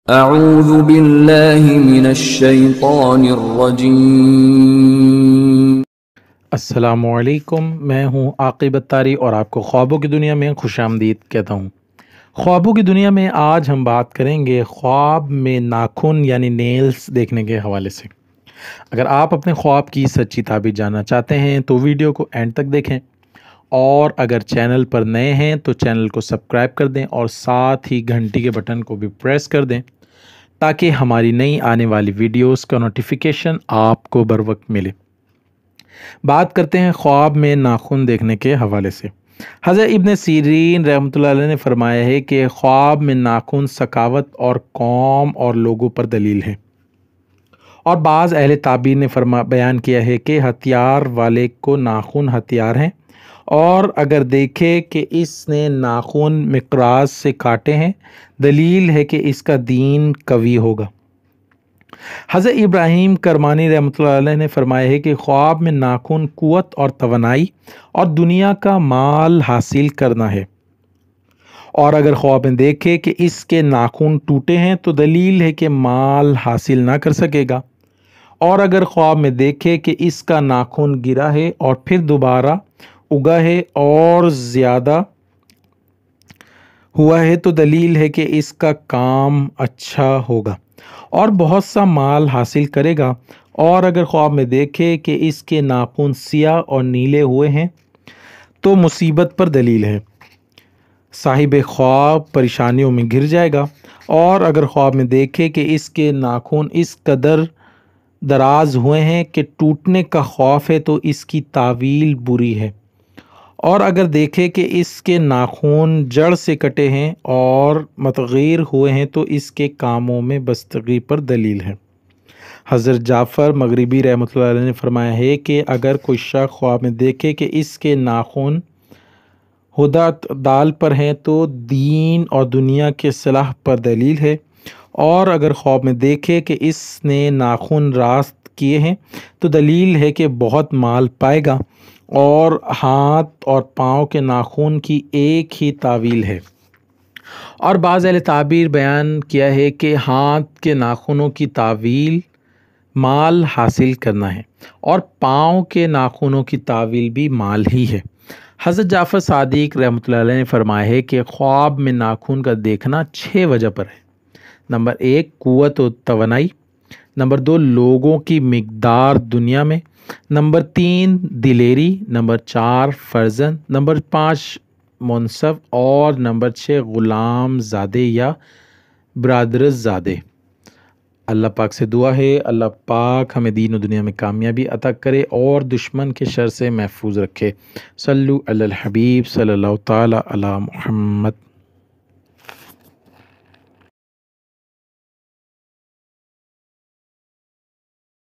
اعوذ باللہ من الشیطان الرجیم۔ السلام علیکم، میں ہوں عاقب اتاری اور آپ کو خوابوں کی دنیا میں خوش آمدید کہتا ہوں۔ خوابوں کی دنیا میں آج ہم بات کریں گے خواب میں ناخن یعنی نیلز دیکھنے کے حوالے سے۔ اگر آپ اپنے خواب کی سچی تعبیر جاننا چاہتے ہیں تو ویڈیو کو اینڈ تک دیکھیں، اور اگر چینل پر نئے ہیں تو چینل کو سبسکرائب کر دیں اور ساتھ ہی گھنٹی کے بٹن کو بھی پریس کر دیں تاکہ ہماری نئی آنے والی ویڈیوز کا نوٹیفیکیشن آپ کو بر وقت ملے۔ بات کرتے ہیں خواب میں ناخن دیکھنے کے حوالے سے۔ حضرت ابن سیرین رحمۃ اللہ علیہ نے فرمایا ہے کہ خواب میں ناخن سخاوت اور قوم اور لوگوں پر دلیل ہے، اور بعض اہل تعبیر نے بیان کیا ہے کہ ہتھیار والے کو ناخن ہتھیار ہیں، اور اگر دیکھے کہ اس نے ناخن مقراض سے کاٹے ہیں، دلیل ہے کہ اس کا دین قوی ہوگا۔ حضرت ابراہیم کرمانی رحمۃ اللہ علیہ نے فرمایا ہے کہ خواب میں ناخن قوت اور توانائی اور دنیا کا مال حاصل کرنا ہے، اور اگر خواب میں دیکھے کہ اس کے ناخن ٹوٹے ہیں تو دلیل ہے کہ مال حاصل نہ کر سکے گا، اور اگر خواب میں دیکھے کہ اس کا ناخن گرا ہے اور پھر دوبارہ اگا ہے اور زیادہ ہوا ہے تو دلیل ہے کہ اس کا کام اچھا ہوگا اور بہت سا مال حاصل کرے گا، اور اگر خواب میں دیکھے کہ اس کے ناخن سیاہ اور نیلے ہوئے ہیں تو مصیبت پر دلیل ہے، صاحب خواب پریشانیوں میں گر جائے گا، اور اگر خواب میں دیکھے کہ اس کے ناخن اس قدر دراز ہوئے ہیں کہ ٹوٹنے کا خوف ہے تو اس کی تعویل بری ہے، اور اگر دیکھے کہ اس کے ناخن جڑ سے کٹے ہیں اور متغیر ہوئے ہیں تو اس کے کاموں میں بستگی پر دلیل ہے۔ حضرت جعفر مغربی رحمۃ اللہ علیہ نے فرمایا ہے کہ اگر کوئی شخص خواب میں دیکھے کہ اس کے ناخن ہدیٰ دال پر ہیں تو دین اور دنیا کے صلاح پر دلیل ہے، اور اگر خواب میں دیکھے کہ اس نے ناخن راست کیے ہیں تو دلیل ہے کہ بہت مال پائے گا، اور ہاتھ اور پاؤں کے ناخن کی ایک ہی تعویل ہے۔ اور بعض اہل تعبیر بیان کیا ہے کہ ہاتھ کے ناخنوں کی تعویل مال حاصل کرنا ہے، اور پاؤں کے ناخنوں کی تعویل بھی مال ہی ہے۔ حضرت جعفر صادق رحمۃ اللہ علیہ نے فرمایا ہے کہ خواب میں ناخن کا دیکھنا 6 وجہ پر ہے۔ نمبر 1 قوت و توانائی، نمبر 2 لوگوں کی مقدار دنیا میں، نمبر 3 دلیری، نمبر 4 فرزند، نمبر 5 منصب، اور نمبر 6 غلام زادے یا برادر زادے۔ اللہ پاک سے دعا ہے اللہ پاک ہمیں دین و دنیا میں کامیابی عطا کرے اور دشمن کے شر سے محفوظ رکھے۔ صلو علی الحبیب صلی اللہ تعالی علی محمد۔